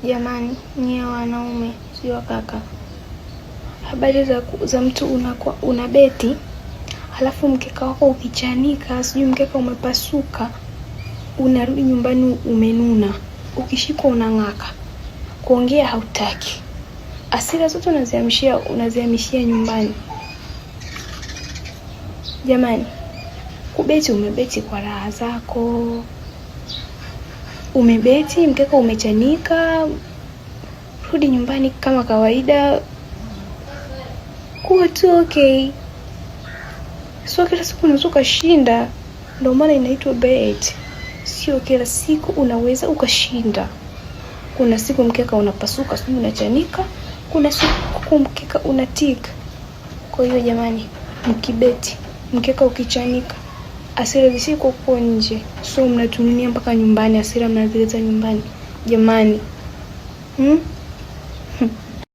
Jamani, nyie wanaume, sio kaka. Habari za mtu una beti, halafu mkeka wako ukichanika, sijui mkeka umepasuka, unarudi nyumbani umenuna, ukishikwa unang'aka, kuongea hautaki, hasira zote unazihamishia nyumbani. Jamani, kubeti umebeti kwa raha zako. Umebeti, mkeka umechanika, rudi nyumbani kama kawaida. Kuwa tu okay. Sio kila siku unaweza ukashinda. Ndio maana inaitwa bet. Sio kila siku unaweza ukashinda. Kuna siku mkeka unapasuka, siku unachanika, kuna siku mkeka unatika. Kwa hiyo jamani, mkibeti, mkeka ukichanika, hasira zisiko huko nje. Sio mnatunia mpaka nyumbani, hasira mnazileta nyumbani. Jamani.